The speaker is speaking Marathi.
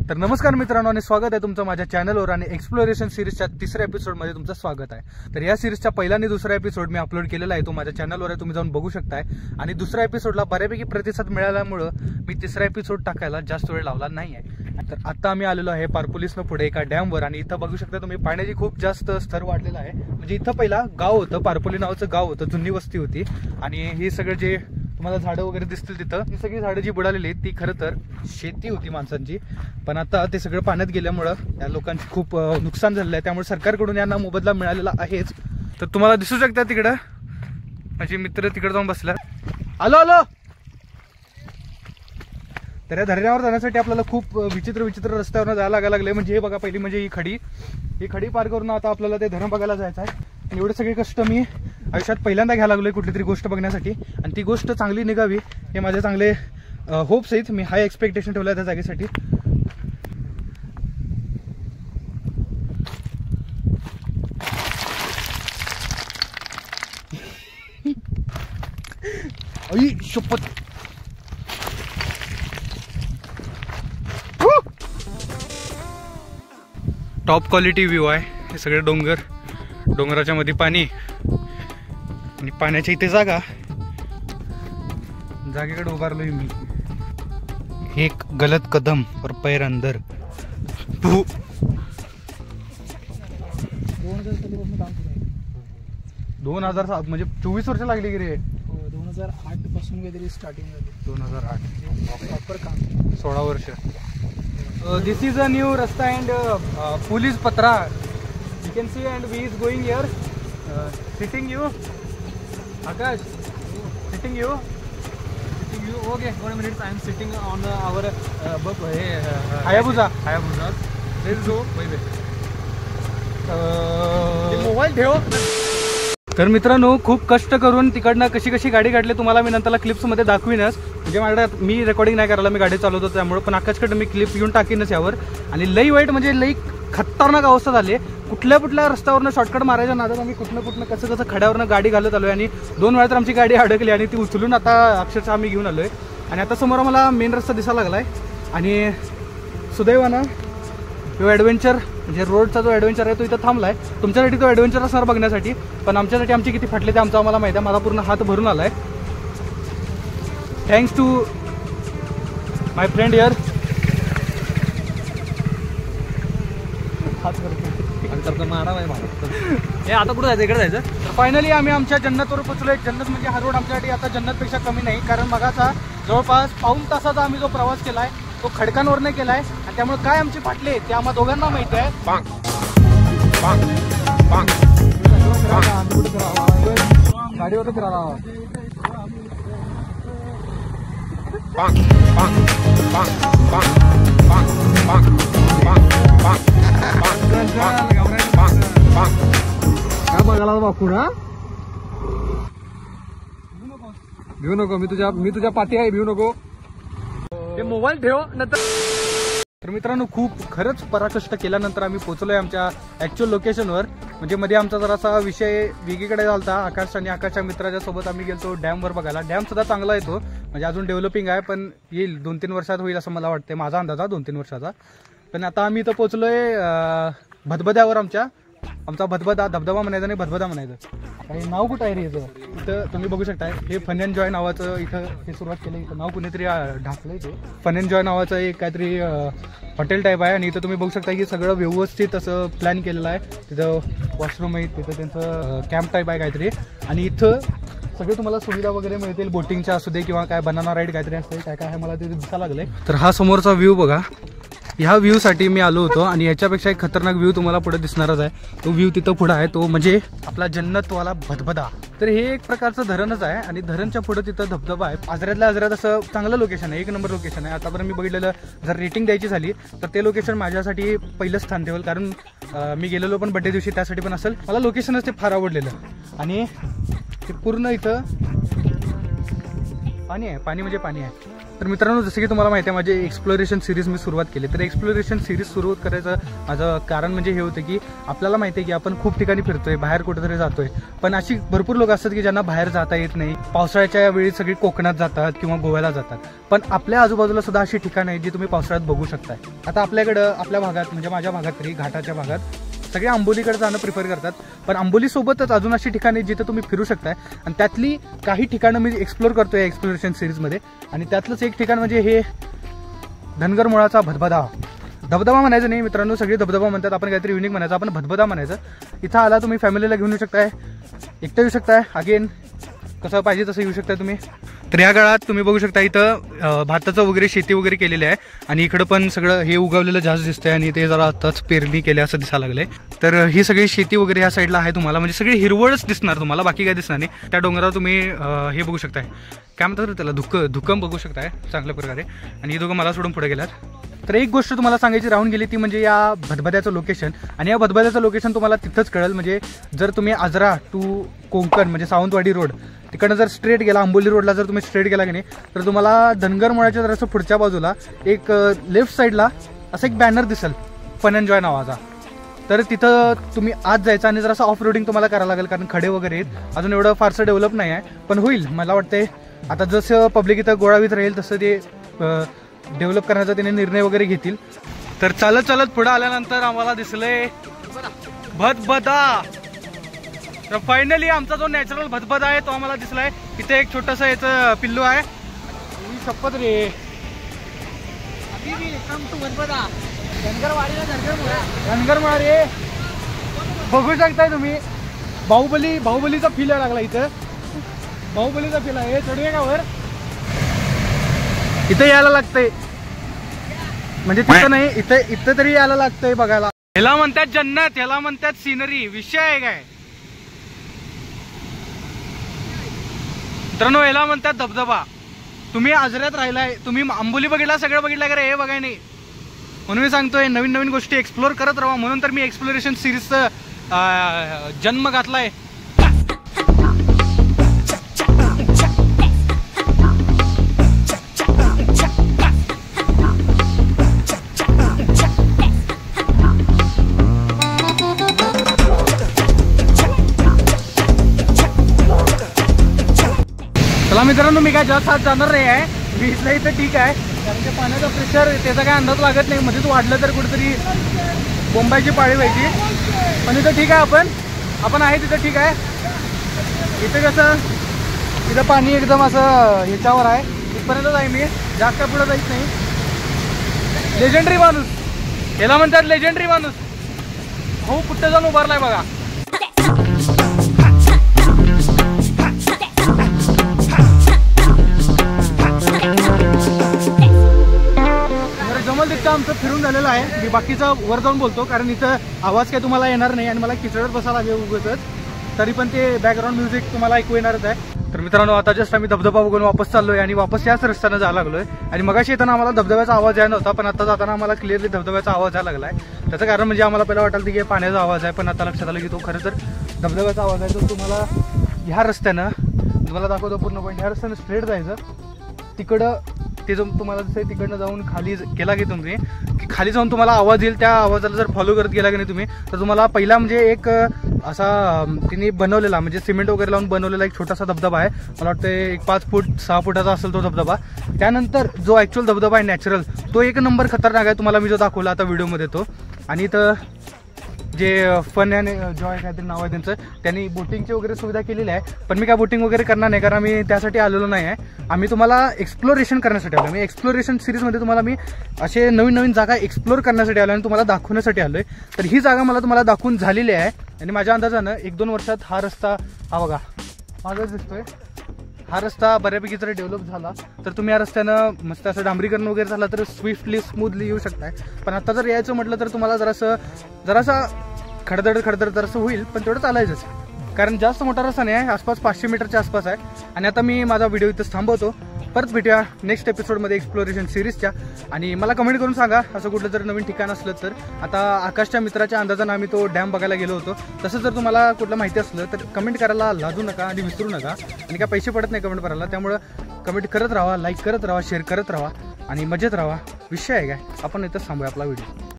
तर नमस्कार मित्रांनो आणि स्वागत आहे तुमचं माझ्या चॅनलवर आणि एक्सप्लोरेशन सिरीजच्या तिसऱ्या एपिसोडमध्ये तुमचं स्वागत आहे। तर या सिरीजचा पहिला आणि दुसरा एपिसोड मी अपलोड केलेला आहे, तो माझ्या चॅनलवर आहे, तुम्ही जाऊन बघू शकताय। आणि दुसऱ्या एपिसोडला बऱ्यापैकी प्रतिसाद मिळाल्यामुळे मी तिसरा एपिसोड टाकायला जास्त वेळ लावला नाही आहे। तर आता आम्ही आलेलो आहे पारपोलिसनं पुढे एका डॅमवर आणि इथं बघू शकता तुम्ही पाण्याची खूप जास्त स्तर वाढलेला आहे। म्हणजे इथं पहिला गाव होतं, पारपोली नावाचं गाव होतं, जुनी वस्ती होती आणि हे सगळं जे तुम्हाला झाडं वगैरे दिसतील तिथं ही सगळी झाडं जी बुडालेली आहेत ती खरं तर शेती होती माणसांची, पण आता ते सगळं पाण्यात गेल्यामुळं या लोकांची खूप नुकसान झालेलं आहे। त्यामुळे सरकारकडून यांना मोबदला मिळालेला आहेच। तर तुम्हाला दिसू शकता तिकडं माझे मित्र तिकडे जाऊन बसला। आलो आलो। तर या धरणावर जाण्यासाठी आपल्याला खूप विचित्र रस्त्यावर जायला लागले। म्हणजे हे बघा, पहिली म्हणजे ही खडी पार करून आता आपल्याला ते धरण बघायला जायचं आहे। एवढे सगळे कष्ट मी आयुष्यात पहिल्यांदा घ्यायला लागलोय कुठली तरी गोष्ट बघण्यासाठी, आणि ती गोष्ट चांगली निघावी हे माझे चांगले होप्स आहेत। मी हाय एक्सपेक्टेशन ठेवलं त्या जागेसाठी। आई शपथ, टॉप क्वालिटी व्ह्यू आहे। हे सगळे डोंगर, डोंगराच्या मध्ये पाणी आणि पाण्याच्या इथे जागा, जागेकडे उभारलोय मी। एक गलत कदम और पैर अंदर। 2007 म्हणजे 24 वर्ष लागली की रे। 2008 पासून काहीतरी स्टार्टिंग झाली। 2008 प्रॉपर काम 16 वर्ष। दिस इज अ न्यू रस्ता अँड पोलीस पत्रा you can see, and we is going here sitting you Akash, sitting you? Okay, 1 minute. I am sitting on our Hayabusa. Let's go. Mobile ठेव। तर मित्रांनो, खूप कष्ट करून तिकडनं कशी गाडी काढली तुम्हाला मी नंतरला क्लिप्समध्ये दाखवीनच। म्हणजे माझ्या मी रेकॉर्डिंग नाही करायला, मी गाडी चालवतो त्यामुळे, पण आकाशकडे मी क्लिप येऊन टाकीनच यावर। आणि लई वाईट म्हणजे लई खतरनाक अवस्था झाली। कुठल्या रस्त्यावरनं शॉर्टकट मारायच्या नादात आम्ही कुठनं कसं खड्यावरनं गाडी घालत आलोय आणि 2 वेळा तर आमची गाडी अडकली आणि ती उचलून आता अक्षरशः आम्ही घेऊन आलोय। आणि आता समोर मला मेन रस्ता दिसायला लागलाय आणि सुदैवानं तो ॲडव्हेंचर म्हणजे रोडचा जो ॲडव्हेंचर आहे तो इथं थांबलाय। तुमच्यासाठी तो ॲडव्हेंचर असणार बघण्यासाठी, पण आमच्यासाठी आमची किती फाटले ते आमचं आम्हाला माहिती आहे। माझा पूर्ण हात भरून आलाय। Thanks to my friend here. हे आता कुठं जायचं, इकडे जायचं। तर फायनली आम्ही आमच्या जन्नतवर पोहोचलोय। जन्नत म्हणजे हा रोड आमच्यासाठी आता जन्नतपेक्षा कमी नाही, कारण मगाचा जवळपास पाऊण तासाचा आम्ही जो प्रवास केलाय तो खडकांवरनं केलाय आणि त्यामुळे काय आमचे फाटले ते आम्हा दोघांना माहिती आहे। गाडीवर फिरायला काय बघायला बापू ना, भिऊ नको, मी तुझ्या पाठी आहे, भिऊ नको। ते मोबाईल ठेव नंतर। तर मित्रांनो, खूप खरंच पराकष्ट केल्यानंतर आम्ही पोहोचलोय आमच्या ऍक्च्युअल लोकेशनवर। म्हणजे मध्ये आमचा जरासा विषय वेगळीकडे झाला। आकाश आणि आकाशच्या मित्राच्या सोबत आम्ही गेलो डॅमवर बघायला। डॅम सुद्धा चांगला आहे तो, म्हणजे अजून डेव्हलपिंग आहे, पण येईल 2-3 वर्षात होईल असं मला वाटतंय, माझा अंदाजा 2-3 वर्षाचा। पण आता आम्ही इथं पोहोचलोय भदभद्यावर। आमचा भदभदा धबधबा म्हणायचा नाही, भदभदा म्हणायचं। आणि नाव कुठं आहे रे इथं? इथं तुम्ही बघू शकताय, हे फन एंड जॉय नावाचं इथं हे सुरुवात केलं। इथं नाव कुणीतरी ढाकलंय, ते फन एंड जॉय नावाचं एक काहीतरी हॉटेल टाईप आहे। आणि इथं तुम्ही बघू शकता की सगळं व्यवस्थित असं प्लॅन केलेलं आहे। तिथं वॉशरूम आहे, तिथं त्यांचं कॅम्प टाईप आहे काहीतरी, आणि इथं सगळे तुम्हाला सुविधा वगैरे मिळतील, बोटिंगच्या असू दे किंवा काय बनाना राईड काहीतरी असते, काय आहे मला तिथे दिसायला लागलंय। तर हा समोरचा व्ह्यू बघा, ह्या व्ह्यू साठी मी आलो होतो आणि याच्यापेक्षा एक खतरनाक व्ह्यू तुम्हाला पुढे दिसणारच आहे। तो व्ह्यू तिथं पुढे आहे, तो म्हणजे आपला जन्नतवाला भदभदा। तर हे एक प्रकारचं धरणच आहे आणि धरणच्या पुढे तिथं धबधबा आहे। आजऱ्यातल्या आजऱ्यात असं चांगलं लोकेशन आहे, 1 नंबर लोकेशन आहे। आतापर्यंत मी बघितलेलं जर रेटिंग द्यायची झाली तर ते लोकेशन माझ्यासाठी पहिलं स्थान ठेवेल, कारण मी गेलेलो पण बड्डे दिवशी त्यासाठी पण असेल। मला लोकेशनच ते फार आवडलेलं आणि ते पूर्ण इथं पाणी आहे, पाणी म्हणजे पाणी आहे। तर मित्रांनो, जसं की तुम्हाला माहिती आहे माझी एक्सप्लोरेशन सिरीज मी सुरुवात केली. तर एक्सप्लोरेशन सिरीज सुरू करायचं माझं कारण म्हणजे हे होतं की आपल्याला माहिती आहे की आपण खूप ठिकाणी फिरतोय, बाहेर कुठेतरी जातोय, पण अशी भरपूर लोक असतात की ज्यांना बाहेर जाता येत नाही. पावसाळ्याच्या वेळी सगळी कोकणात जातात किंवा गोव्याला जातात, पण आपल्या आजूबाजूला सुद्धा अशी ठिकाणं आहेत जी तुम्ही पावसाळ्यात बघू शकताय. आता आपल्याकडं आपल्या भागात म्हणजे माझ्या भागात तरी घाटाच्या भागात सगळे आंबोलीकडे जाणं प्रिफर करतात, पण आंबोलीसोबतच अजून अशी ठिकाणे जिथं तुम्ही फिरू शकताय. आणि त्यातली काही ठिकाणं मी एक्सप्लोर करतोय एक्सप्लोरेशन सिरीजमध्ये. आणि त्यातलंच एक ठिकाण म्हणजे हे धनगर मुळाचा धबधबा म्हणायचं नाही मित्रांनो, सगळे धबधबा म्हणतात, आपण काहीतरी युनिक म्हणायचं, आपण धबधबा म्हणायचं. इथं आला तुम्ही फॅमिलीला घेऊन येऊ शकताय, एकटं येऊ शकताय, अगेन कसं पाहिजे तसं येऊ शकताय तुम्ही. तर या काळात तुम्ही बघू शकता इथं भाताचं वगैरे शेती वगैरे केलेली आहे आणि इकडं पण सगळं हे उगवलेलं जास्त दिसतंय आणि ते जरा आताच पेरणी केली असं दिसायला लागलंय. तर ही सगळी शेती वगैरे या साईडला आहे तुम्हाला, म्हणजे सगळी हिरवळच दिसणार तुम्हाला, बाकी काय दिसणार नाही. त्या डोंगरावर तुम्ही हे बघू शकताय, काय म्हणतात त्याला, धुकं बघू शकताय चांगल्या प्रकारे. आणि हे दोघं मला सोडून पुढे गेल्यात. तर एक गोष्ट तुम्हाला सांगायची राहून गेली ती म्हणजे या धबधब्याचं लोकेशन. आणि या धबधब्याचं लोकेशन तुम्हाला तिथंच कळेल. म्हणजे जर तुम्ही आजरा टू कोकण म्हणजे सावंतवाडी रोड तिकडनं जर स्ट्रेट गेला, आंबोली रोडला जर तुम्ही स्ट्रेट गेला की नाही, तर तुम्हाला धनगर मुळाच्या जरासं पुढच्या बाजूला एक लेफ्ट साईडला असं एक बॅनर दिसेल, फन एन्जॉय नावाचा. तर तिथं तुम्ही आज जायचं आणि जरासं ऑफ रोडिंग तुम्हाला करायला लागेल, कारण खडे वगैरे आहेत, अजून एवढं फारसं डेव्हलप नाही आहे, पण होईल मला वाटतंय. आता जसं पब्लिक इथं गोळावीत राहील तसं ते डेव्हलप करण्याचा त्याने निर्णय वगैरे घेतील. तर चालत चालत पुढे आल्यानंतर आम्हाला दिसलंय भदभदा. तर फायनली आमचा जो नॅचरल भदभदा आहे तो आम्हाला दिसलाय. इथे एक छोटस याचं पिल्लू आहे. शपथ रे धनगरमुळा रे, बघू शकताय तुम्ही. बाहुबलीचा फील आहे लागला इथं, बाहुबलीचा फील आहे. चढूया का वर? इथं यायला लागतंय, म्हणजे तिथं नाही, इथं तरी यायला लागतंय बघायला. ह्याला म्हणतात जन्नत, ह्याला म्हणतात सीनरी. विषय आहे काय मित्रांनो, ह्याला म्हणतात धबधबा. तुम्ही आजऱ्यात राहिलाय, तुम्ही आंबोली बघितला, सगळं बघितलं का रे? हे बघाय नाही, म्हणून मी सांगतोय नवीन नवीन गोष्टी एक्सप्लोर करत राहा. म्हणून तर मी एक्सप्लोरेशन सिरीजचा जन्म घातलाय. चला मित्रांनो, मी काय जास्त आज जाणार नाही आहे, मी इथलं इथं ठीक आहे, कारण की पाण्याचा प्रेशर त्याचा काय अंदाज लागत नाही, मध्येच वाढलं तर कुठेतरी बोंबायची पाळी व्हायची. पण इथं ठीक आहे, आपण आहे तिथं ठीक आहे. इथं कसं, इथं पाणी एकदम असं ह्याच्यावर आहे, इथपर्यंतच आहे मी, जास्त काय पुढं जायच नाही. लेजेंडरी माणूस, याला म्हणतात लेजेंडरी माणूस. हो, कुठं जाऊन उभारलाय बघा. जमल तिथं आमचं फिरून झालेलं आहे. मी बाकीचा वर जाऊन बोलतो, कारण इथं आवाज काय तुम्हाला येणार नाही आणि मला किचडत बसायला लागेल उगाचच. तरी पण ते बॅकग्राऊंड म्युझिक तुम्हाला ऐकू येणारच आहे. तर मित्रांनो, आता जस्ट आम्ही धबधबा बघून वापस चाललोय आणि वापस याच रस्त्यानं जायला लागलोय. आणि मगाशी येताना आम्हाला धबधब्याचा आवाज यायला नव्हता, पण आता जाताना आम्हाला क्लिअरली धबधब्याचा आवाज यायला लागलाय. त्याचं कारण म्हणजे आम्हाला पहिला वाटायला की पाण्याचा आवाज आहे, पण आता लक्षात आलं की तो खरं तर धबधब्याचा आवाज आहे. तर तुम्हाला ह्या रस्त्यानं तुम्हाला दाखवतो पूर्ण पॉईंट. ह्या रस्त्यानं स्ट्रेट जायचं, तिकडं ते जो तुम्हाला जसं तिकडनं जाऊन खाली गेला की तुम्ही, की खाली जाऊन तुम्हाला आवाज येईल. त्या आवाजाला जर फॉलो करत गेला की नाही तुम्ही, तर तुम्हाला पहिला म्हणजे एक असा तिने बनवलेला, म्हणजे सिमेंट वगैरे लावून बनवलेला एक छोटासा धबधबा आहे. मला वाटतं एक 5 फूट 6 फुटाचा असेल तो धबधबा. त्यानंतर जो ॲक्च्युअल धबधबा आहे नॅचरल, तो एक नंबर खतरनाक आहे. तुम्हाला मी जो दाखवला आता व्हिडिओमध्ये तो. आणि इथं जे फन अँड जॉय काहीतरी नाव आहे त्यांचं, त्यांनी बोटिंगची वगैरे सुविधा केलेली आहे. पण मी काय बोटिंग वगैरे करणार नाही, कारण आम्ही त्यासाठी आलेलो नाही आहे. आम्ही तुम्हाला एक्सप्लोरेशन करण्यासाठी आलो. मी एक्सप्लोरेशन सिरीजमध्ये तुम्हाला मी असे नवीन नवीन जागा एक्सप्लोर करण्यासाठी आलो आणि तुम्हाला दाखवण्यासाठी आलोय. तर ही जागा मला तुम्हाला दाखवून झालेली आहे आणि माझ्या अंदाजानं 1-2 वर्षात हा रस्ता, हा बघा माझाच दिसतोय, हा रस्ता बऱ्यापैकी जर डेव्हलप झाला तर तुम्ही या रस्त्यानं मस्त असं डांबरीकरण वगैरे झालं तर स्विफ्टली स्मूथली येऊ शकताय. पण आता जर यायचं म्हटलं तर तुम्हाला जरासा खडदड जरासं होईल, पण तेवढं चालायचंच, कारण जास्त मोठा रस्ता नाही आहे, आसपास 500 मीटरच्या आसपास आहे. आणि आता मी माझा व्हिडिओ इथंच थांबवतो. परत भेटूया नेक्स्ट एपिसोडमध्ये एक्सप्लोरेशन सिरीजच्या. आणि मला कमेंट करून सांगा असं कुठलं जर नवीन ठिकाण असलं तर. आता आकाशच्या मित्राच्या अंदाजानं आम्ही तो डॅम बघायला गेलो होतो. तसं जर तुम्हाला कुठलं माहिती असलं तर कमेंट करायला लाजू नका आणि विसरू नका. आणि काय पैसे पडत नाही कमेंट करायला, त्यामुळं कमेंट करत राहा, लाईक करत राहा, शेअर करत राहा आणि मजेत राहा. विषय आहे काय, आपण इथंच थांबूया आपला व्हिडिओ.